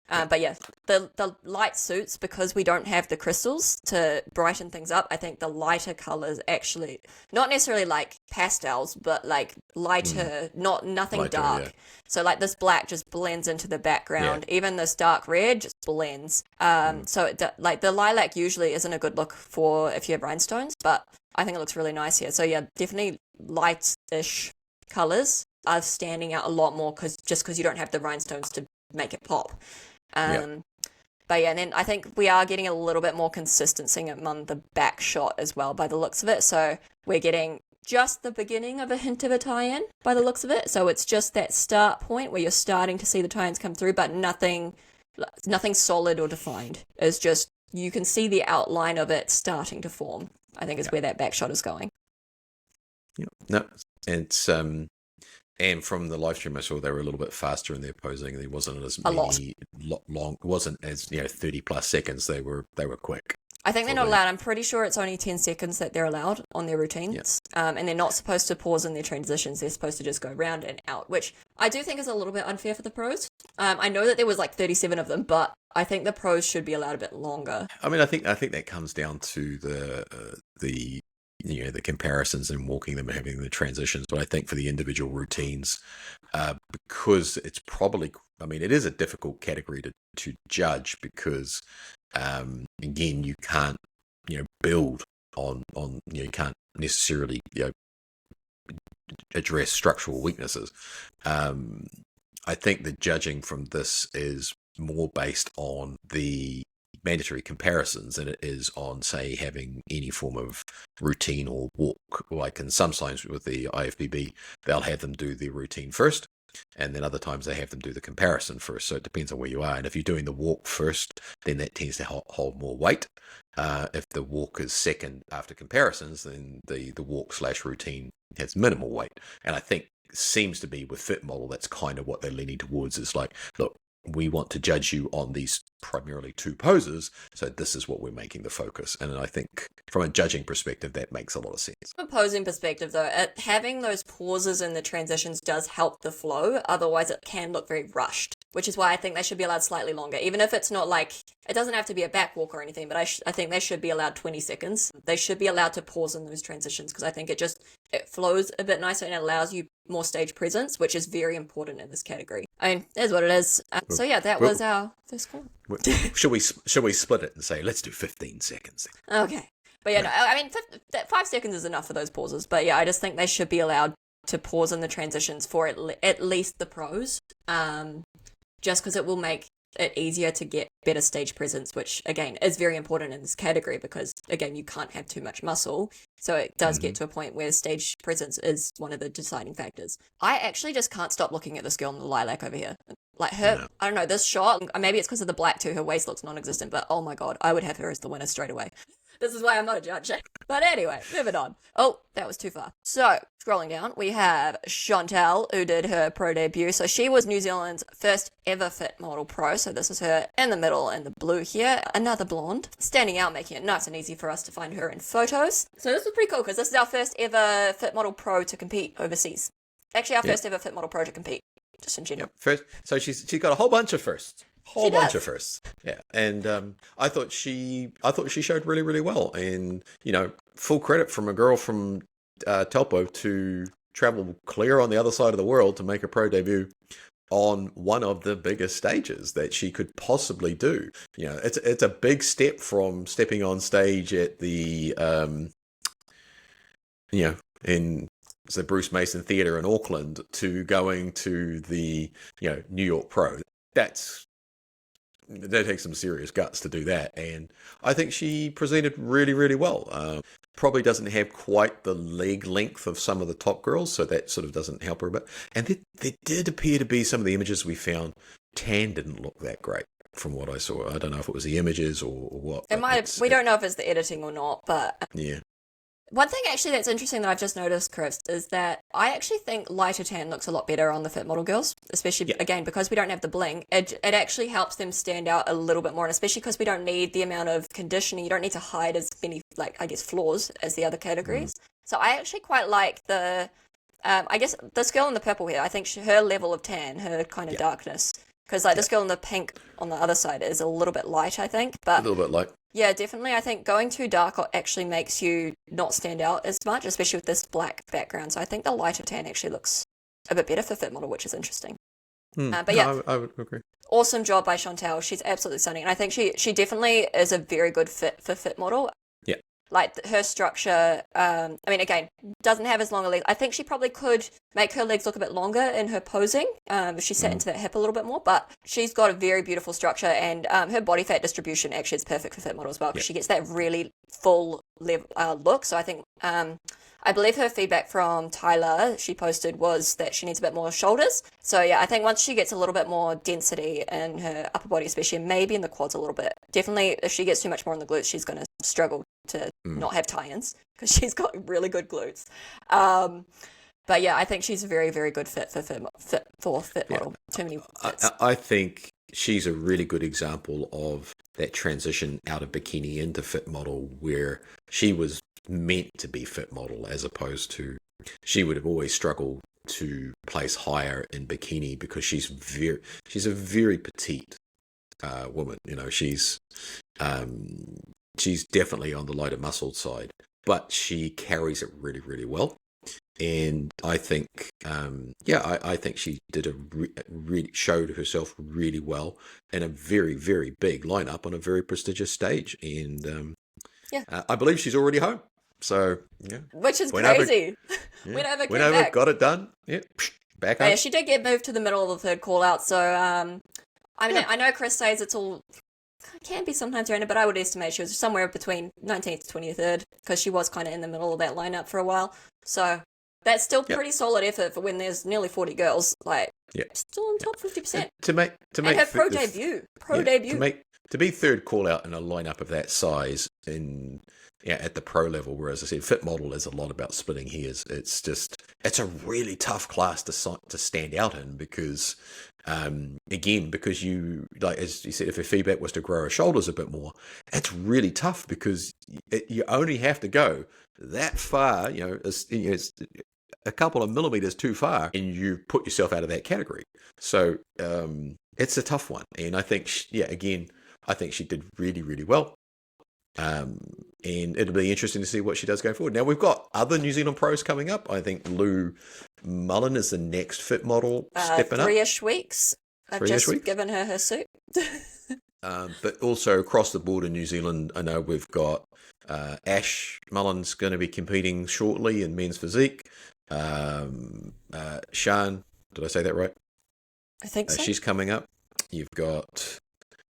But yeah, the light suits, because we don't have the crystals to brighten things up. I think the lighter colors actually, not necessarily like pastels, but like lighter, nothing lighter, dark. Yeah. So like this black just blends into the background. Yeah. Even this dark red just blends. So like the lilac usually isn't a good look for if you have rhinestones, but I think it looks really nice here. So yeah, definitely light-ish colors are standing out a lot more because you don't have the rhinestones to make it pop. But yeah, and then I think we are getting a little bit more consistency among the back shot as well by the looks of it. So we're getting just the beginning of a hint of a tie-in by the looks of it. So it's just that start point where you're starting to see the tie-ins come through, but nothing solid or defined. It's just, you can see the outline of it starting to form, I think is where that back shot is going. Yeah, no, it's and from the live stream I saw, they were a little bit faster in their posing. There wasn't as many long. It wasn't as 30 plus seconds. They were quick. I think they're not allowed. I'm pretty sure it's only 10 seconds that they're allowed on their routines. Yep. And they're not supposed to pause in their transitions. They're supposed to just go round and out, which I do think is a little bit unfair for the pros. I know that there was like 37 of them, but I think the pros should be allowed a bit longer. I mean, I think that comes down to the comparisons and walking them and having the transitions. But I think for the individual routines, because it's probably, I mean, it is a difficult category to judge because, again, you can't, build on, you can't necessarily, address structural weaknesses. I think the judging from this is more based on the mandatory comparisons than it is on, say, having any form of routine or walk. Like, and sometimes with the IFBB, they'll have them do the routine first, and then other times they have them do the comparison first. So it depends on where you are. And if you're doing the walk first, then that tends to hold more weight. If the walk is second after comparisons, then the walk/routine has minimal weight. And I think seems to be with Fit Model, that's kind of what they're leaning towards. Is like, look, we want to judge you on these primarily 2 poses, so this is what we're making the focus. And I think from a judging perspective, that makes a lot of sense. From a posing perspective, though, having those pauses in the transitions does help the flow. Otherwise, it can look very rushed, which is why I think they should be allowed slightly longer. Even if it's not like, it doesn't have to be a back walk or anything, but I think they should be allowed 20 seconds. They should be allowed to pause in those transitions because I think it flows a bit nicer and it allows you more stage presence, which is very important in this category. I mean, that's what it is. So yeah, that was our first call. Should we split it and say, let's do 15 seconds? Okay. But yeah, no, I mean, 5 seconds is enough for those pauses. But yeah, I just think they should be allowed to pause in the transitions for at least the pros, just because it will make it easier to get better stage presence, which again is very important in this category because again you can't have too much muscle, so it does get to a point where stage presence is one of the deciding factors. I actually just can't stop looking at this girl in the lilac over here. Like her, I don't know, this shot, maybe it's because of the black too, her waist looks non-existent, but oh my god, I would have her as the winner straight away. This is why I'm not a judge. But anyway, moving on. Oh, that was too far. So, scrolling down, we have Chantal, who did her pro debut. So she was New Zealand's first ever fit model pro. So this is her in the middle in the blue here. Another blonde, standing out, making it nice and easy for us to find her in photos. So this was pretty cool because this is our first ever fit model pro to compete overseas. Actually, our first ever fit model pro to compete, just in general. First, so she's got a whole bunch of firsts. Whole bunch of firsts. Yeah. And I thought she showed really, really well. And, full credit from a girl from Taupo to travel clear on the other side of the world to make a pro debut on one of the biggest stages that she could possibly do. It's a big step from stepping on stage at the, in the Bruce Mason Theatre in Auckland to going to the, New York Pro. That takes some serious guts to do that, and I think she presented really, really well. Probably doesn't have quite the leg length of some of the top girls, so that sort of doesn't help her a bit. And there did appear to be some of the images we found, tan didn't look that great from what I saw. I don't know if it was the images or what. We don't know if it's the editing or not, but yeah. One thing actually that's interesting that I've just noticed, Chris, is that I actually think lighter tan looks a lot better on the fit model girls, especially, again, because we don't have the bling. It actually helps them stand out a little bit more, and especially because we don't need the amount of conditioning. You don't need to hide as many, flaws as the other categories. So I actually quite like the, this girl in the purple here, I think her level of tan, her kind of darkness, because this girl in the pink on the other side is a little bit light, I think. But a little bit light. Yeah, definitely. I think going too dark actually makes you not stand out as much, especially with this black background. So I think the lighter tan actually looks a bit better for fit model, which is interesting. But yeah, I would agree. Awesome job by Chantal. She's absolutely stunning. And I think she definitely is a very good fit for fit model. Yeah. Like her structure, again, doesn't have as long a leg. I think she probably could make her legs look a bit longer in her posing if she sat into that hip a little bit more, but she's got a very beautiful structure, and her body fat distribution actually is perfect for fit model as well, because she gets that really full look. So I think, I believe her feedback from Tyler, she posted, was that she needs a bit more shoulders. So yeah, I think once she gets a little bit more density in her upper body, especially, and maybe in the quads a little bit, definitely if she gets too much more in the glutes, she's going to struggle to not have tie-ins, because she's got really good glutes. But yeah, I think she's a very, very good fit for fit model. Too many fits. I think she's a really good example of that transition out of bikini into fit model, where she was meant to be fit model, as opposed to, she would have always struggled to place higher in bikini, because she's a very petite woman. She's definitely on the lighter muscled side, but she carries it really, really well. And I think, I think she did showed herself really well in a very, very big lineup on a very prestigious stage. And I believe she's already home. So yeah, which is crazy. Went over, got it done. Yeah, back home. Yeah, she did get moved to the middle of the third call out. So I know Chris says it can be sometimes random, but I would estimate she was somewhere between 19th to 23rd, because she was kind of in the middle of that lineup for a while. So that's still pretty solid effort for when there's nearly 40 girls. Still in top 50%. To make her pro debut. To be third call out in a lineup of that size at the pro level, whereas I said fit model is a lot about splitting hairs. It's just it's a really tough class to stand out in because, again, because you, like, as you said, if her feedback was to grow her shoulders a bit more, it's really tough because you only have to go that far, it's a couple of millimeters too far and you put yourself out of that category. So it's a tough one. And I think, I think she did really, really well. And it'll be interesting to see what she does going forward. Now, we've got other New Zealand pros coming up. I think Lou Mullen is the next fit model stepping up. 3-ish weeks. I've just given her suit. But also across the board in New Zealand, I know we've got Ash Mullen's going to be competing shortly in men's physique. Shan, did I say that right? I think so. She's coming up. You've got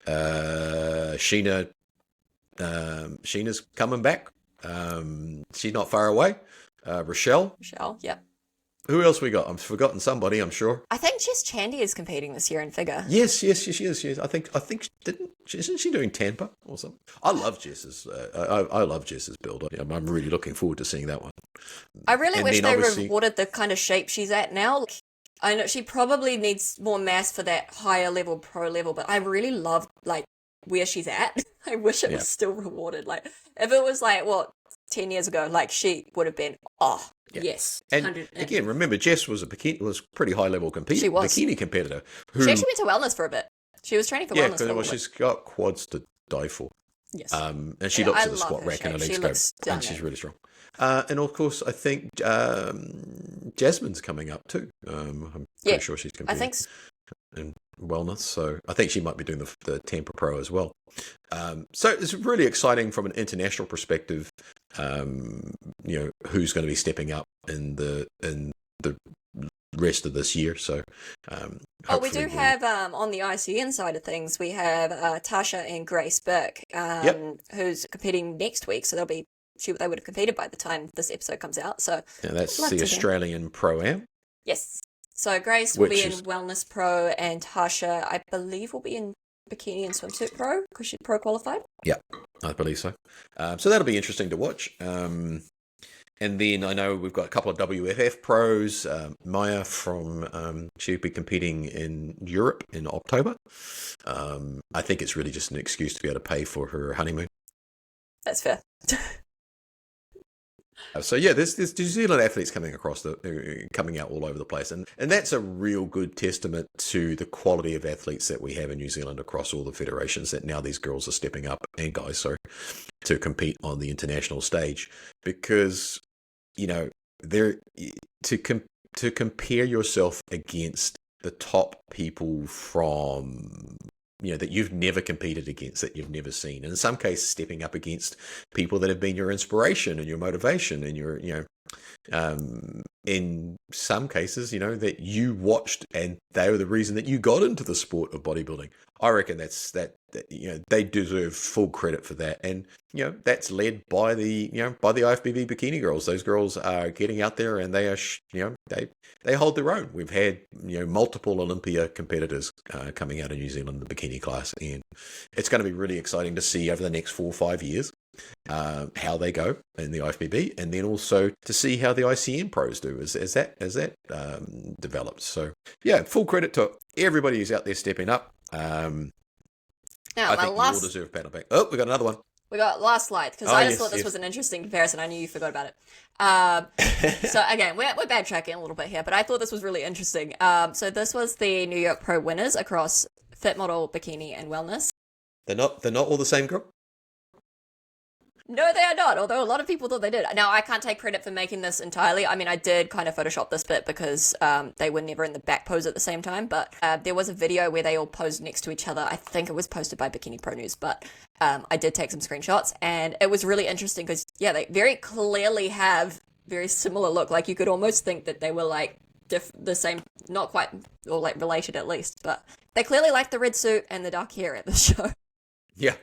Sheena. Sheena's coming back. She's not far away. Rochelle, yep. Who else we got? I've forgotten somebody, I'm sure. I think Jess Chandy is competing this year in figure. Yes, she is. I think isn't she doing Tampa or something? I love Jess's. I love Jess's build. I'm really looking forward to seeing that one. I really wish they rewarded the kind of shape she's at now. I know she probably needs more mass for that higher level pro level, but I really love where she's at. I wish it was still rewarded. Like if it was 10 years ago, she would have been yes. And again, remember Jess was pretty high level She was. bikini competitor. She actually went to wellness for a bit. She was training for wellness. Yeah, because she's got quads to die for. Yes. And she looks at the squat rack and elite scope, and she's really strong. And of course, I think Jasmine's coming up too. I'm pretty sure she's competing. I think so. In wellness, so I think she might be doing the Tampa Pro as well. So it's really exciting from an international perspective. Who's going to be stepping up in the rest of this year. So we do have on the ICN side of things, we have Tasha and Grace Burke, who's competing next week. So they would have competed by the time this episode comes out. So that's the Australian Pro-Am. Yes. So Grace will be in Wellness Pro, and Tasha, I believe, will be in Bikini and Swimsuit Pro because she's pro qualified. Yeah, I believe so. So that'll be interesting to watch. And then I know we've got a couple of WFF pros. Maya she'll be competing in Europe in October. I think it's really just an excuse to be able to pay for her honeymoon. That's fair. So there's New Zealand athletes coming out all over the place, and that's a real good testament to the quality of athletes that we have in New Zealand across all the federations. That now these girls are stepping up, and guys, to compete on the international stage, because they're to compare yourself against the top people from that you've never competed against, that you've never seen. And in some cases, stepping up against people that have been your inspiration and your motivation and your, in some cases, that you watched and they were the reason that you got into the sport of bodybuilding. I reckon that they deserve full credit for that. And, that's led by the IFBB Bikini girls. Those girls are getting out there and they are, they hold their own. We've had, multiple Olympia competitors coming out of New Zealand in the bikini class. And it's going to be really exciting to see over the next 4 or 5 years how they go in the IFBB, and then also to see how the ICN pros do as that develops. So full credit to everybody who's out there stepping up. I think you all deserve a pat on the back. Oh, we got another one. We got last slide because I just thought this was an interesting comparison. I knew you forgot about it. So again, we're backtracking a little bit here, but I thought this was really interesting. So this was the New York Pro winners across fit model, bikini, and wellness. They're not all the same girl? No, they are not, although a lot of people thought they did. Now, I can't take credit for making this entirely. I mean, I did kind of Photoshop this bit because they were never in the back pose at the same time, but there was a video where they all posed next to each other. I think it was posted by Bikini Pro News, but I did take some screenshots, and it was really interesting because, they very clearly have very similar look. Like, you could almost think that they were, the same, not quite, or, related at least, but they clearly like the red suit and the dark hair at the show. Yeah.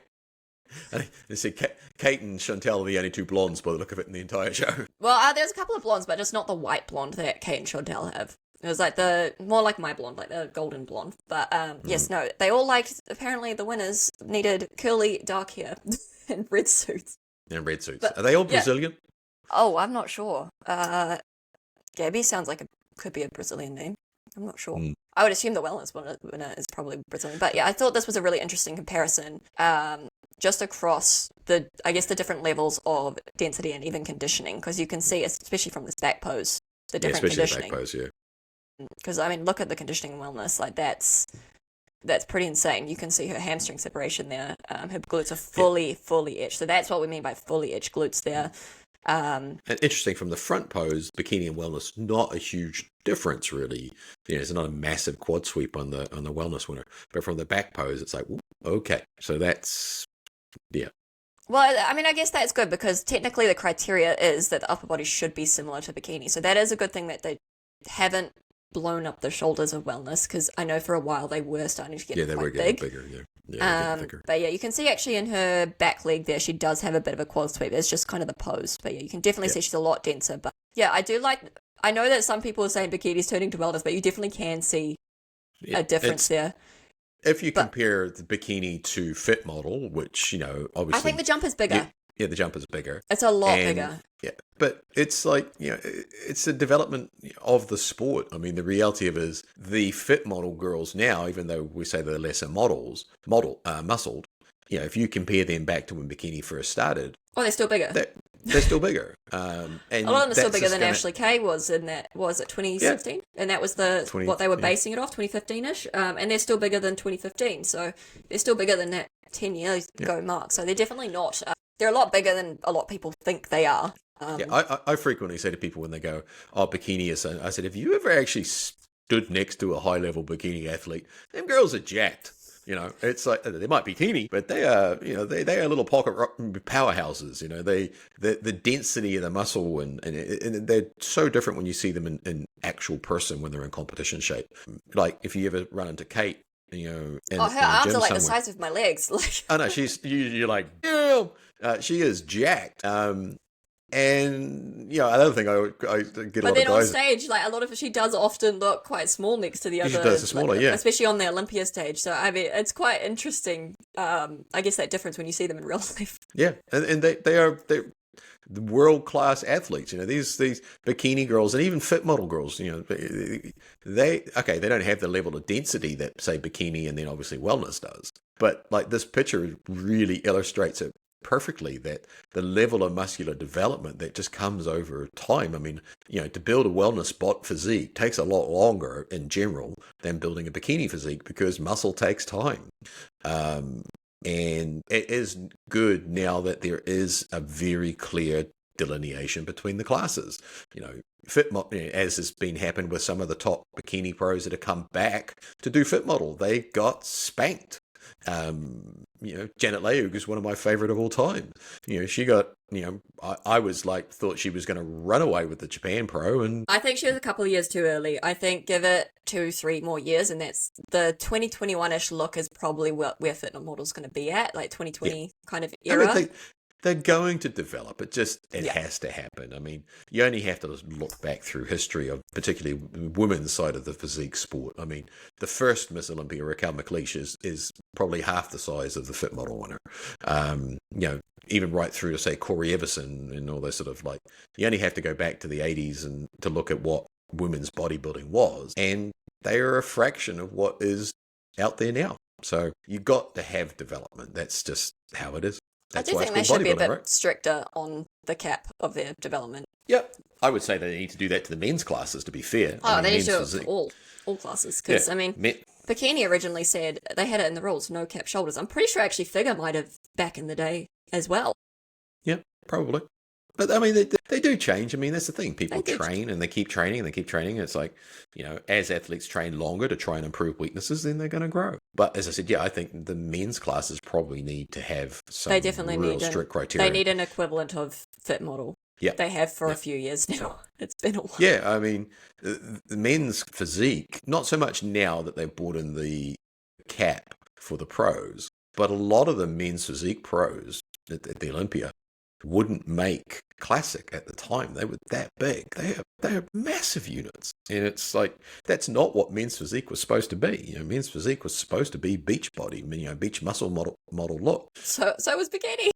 They said Kate and Chantal are the only two blondes by the look of it in the entire show. Well, there's a couple of blondes, but just not the white blonde that Kate and Chantal have. It was more like my blonde, like the golden blonde. But yes, no, they all apparently the winners needed curly dark hair and red suits. And red suits. But, are they all Brazilian? Oh, I'm not sure. Gabby sounds like could be a Brazilian name. I'm not sure. Mm. I would assume the wellness winner is probably Brazilian. But yeah, I thought this was a really interesting comparison. Just across the different levels of density and even conditioning, because you can see, especially from this back pose, the different conditioning. The back pose, yeah. Because I mean, look at the conditioning and wellness, like that's pretty insane. You can see her hamstring separation there. Her glutes are fully etched. So that's what we mean by fully etched glutes there. And interesting, from the front pose, bikini and wellness, not a huge difference really. It's not a massive quad sweep on the wellness winner, but from the back pose, it's like, okay, so that's Well, I mean, I guess that's good because technically the criteria is that the upper body should be similar to bikini. So that is a good thing that they haven't blown up the shoulders of wellness, because I know for a while they were starting to get quite big. Bigger, yeah, bigger. But yeah, you can see actually in her back leg there, she does have a bit of a quad sweep. It's just kind of the pose. But yeah, you can definitely see she's a lot denser. But yeah, I know that some people are saying bikini's turning to wellness, but you definitely can see a difference there. If you compare the bikini to fit model, which, obviously... I think the jump is bigger. Yeah, the jump is bigger. It's a lot bigger. Yeah, but it's like, it's a development of the sport. I mean, the reality of it is the fit model girls now, even though we say they're lesser muscled, if you compare them back to when bikini first started... Oh, they're still bigger. They're still bigger. And a lot of them are still bigger than Ashley Kay was in that, was it 2016? Yeah. And that was what they were basing it off, 2015-ish. And they're still bigger than 2015. So they're still bigger than that 10 years ago mark. So they're definitely not... they're a lot bigger than a lot of people think they are. I frequently say to people when they go, oh, bikini is... I said, have you ever actually stood next to a high-level bikini athlete? Them girls are jacked. It's like they might be teeny, but they are, they are little pocket powerhouses. The density of the muscle and they're so different when you see them in actual person when they're in competition shape. Like if you ever run into Kate, her arms are like the size of my legs. Oh no, you're like, damn, she is jacked. And another thing I get a lot of guys. But then on stage, like she does often look quite small next to the other. She does smaller, especially on the Olympia stage. So I mean, it's quite interesting. I guess that difference when you see them in real life. Yeah, and they're world class athletes. These bikini girls and even fit model girls. They don't have the level of density that say bikini and then obviously wellness does. But like this picture really illustrates it perfectly, that the level of muscular development that just comes over time. I mean, to build a wellness physique takes a lot longer in general than building a bikini physique because muscle takes time. And it is good now that there is a very clear delineation between the classes. Fit model, as has been happened with some of the top bikini pros that have come back to do fit model, they got spanked. Janet Leigh is one of my favorite of all time. She got, I was thought she was going to run away with the Japan pro, and I think she was a couple of years too early. I think give it 2-3 more years, and that's the 2021-ish look is probably where fit model's going to be at, like 2020 kind of era. I mean, they're going to develop. It has to happen. I mean, you only have to look back through history of particularly women's side of the physique sport. I mean, the first Miss Olympia, Raquel McLeish, is probably half the size of the fit model winner. Even right through to say Corey Everson and all those sort of you only have to go back to the 80s and to look at what women's bodybuilding was, and they are a fraction of what is out there now. So you got to have development. That's just how it is. That's I do think they should be a bit stricter on the cap of their development. Yeah, I would say they need to do that to the men's classes, to be fair. They need to do it for all classes. Because, Bikini originally said they had it in the rules, no cap shoulders. I'm pretty sure actually Figure might have back in the day as well. Yeah, probably. But, I mean, they do change. I mean, that's the thing. People train and they keep training and they keep training. It's like, as athletes train longer to try and improve weaknesses, then they're going to grow. But as I said, I think the men's classes probably need to have some strict criteria. They need an equivalent of fit model. Yeah. They have for a few years now. It's been a while. Yeah, I mean, the men's physique, not so much now that they've brought in the cap for the pros, but a lot of the men's physique pros at the Olympia wouldn't make classic at the time. They were that big. They are massive units. And it's like, that's not what men's physique was supposed to be. Men's physique was supposed to be beach body, beach muscle model look. So was Bikini.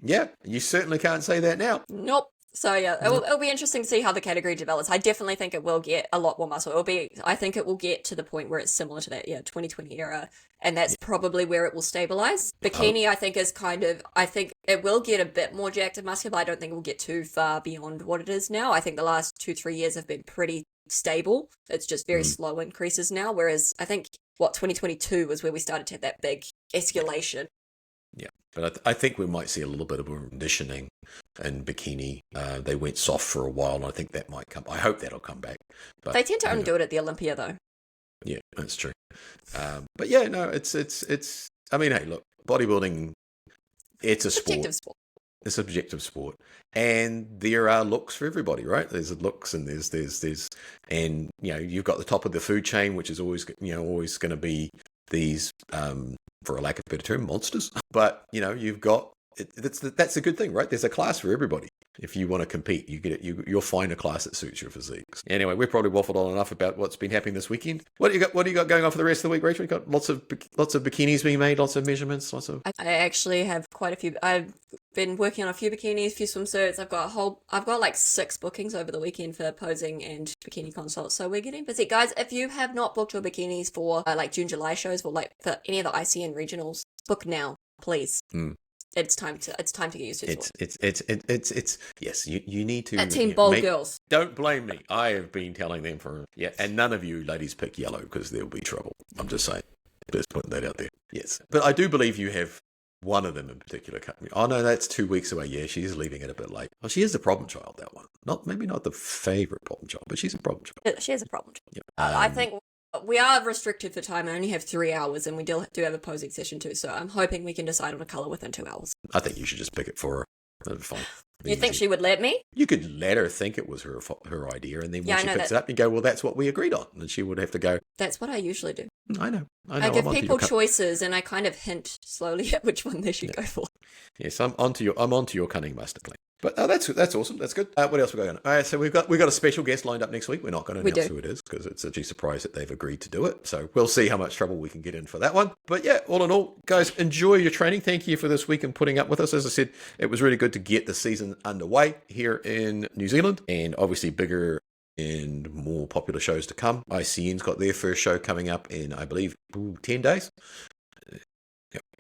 Yeah, you certainly can't say that now. Nope. So yeah, it'll be interesting to see how the category develops. I definitely think it will get a lot more muscle. I think it will get to the point where it's similar to that 2020 era, and that's probably where it will stabilize. Bikini, I think, I think it will get a bit more jacked and muscular, but I don't think it will get too far beyond what it is now. I think the last 2-3 years have been pretty stable. It's just very slow increases now, whereas I think 2022 was where we started to have that big escalation. Yeah, but I think we might see a little bit of a conditioning in Bikini. They went soft for a while, and I think that might come. I hope that'll come back. But they tend to only do it at the Olympia, though. Yeah, that's true. But yeah, no, it's. I mean, hey, look, bodybuilding, it's a sport. It's an objective sport, and there are looks for everybody, right? There's looks, and there's, and you've got the top of the food chain, which is always going to be these, for a lack of a better term, monsters. But you've got that's a good thing, right? There's a class for everybody. If you want to compete, you'll find a class that suits your physiques. Anyway, we've probably waffled on enough about what's been happening this weekend. What do you got going on for the rest of the week, Rachel? You got lots of bikinis being made, lots of measurements, lots of. I actually have quite a few. I've been working on a few bikinis, a few swimsuits. I've got like 6 bookings over the weekend for posing and bikini consults. So we're getting busy, guys. If you have not booked your bikinis for like June, July shows, or like for any of the ICN regionals, book now, please. It's time to get used to it. It's yes, you need to. That team bold girls. Don't blame me. I have been telling them and none of you ladies pick yellow because there'll be trouble. I'm just saying. Just putting that out there. Yes, but I do believe you have one of them in particular. Oh no, that's 2 weeks away. Yeah, she's leaving it a bit late. Well, she is the problem child. That one, maybe not the favorite problem child, but she's a problem child. She is a problem child. Yeah. I think. We are restricted for time. I only have 3 hours, and we do have a posing session too. So I'm hoping we can decide on a colour within 2 hours. I think you should just pick it for her. That'd be fine. You think she would let me? You could let her think it was her idea, and then when she picks it up, you go, "Well, that's what we agreed on," and she would have to go. That's what I usually do. I know. I give people choices, and I kind of hint slowly at which one they should go for. Yes, I'm onto your cunning master plan. But that's awesome. That's good. What else we got on? So we've got a special guest lined up next week. We're not going to announce who it is because it's a G surprise that they've agreed to do it. So we'll see how much trouble we can get in for that one. But yeah, all in all, guys, enjoy your training. Thank you for this week and putting up with us. As I said, it was really good to get the season underway here in New Zealand, and obviously bigger and more popular shows to come. ICN's got their first show coming up in, I believe, 10 days.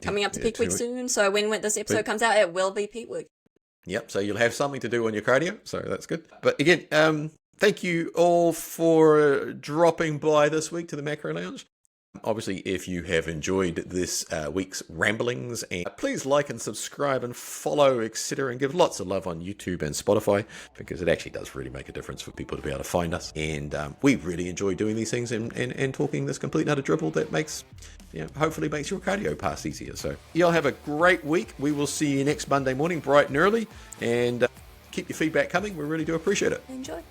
Coming up to peak week soon. So when this episode comes out, it will be peak week. Yep, so you'll have something to do on your cardio, so that's good. But again, thank you all for dropping by this week to the Macro Lounge. Obviously, if you have enjoyed this week's ramblings, and please like and subscribe and follow, etc., and give lots of love on YouTube and Spotify, because it actually does really make a difference for people to be able to find us. And we really enjoy doing these things and talking this complete and utter dribble that makes, hopefully makes your cardio pass easier. So y'all have a great week. We will see you next Monday morning, bright and early, and keep your feedback coming. We really do appreciate it. Enjoy.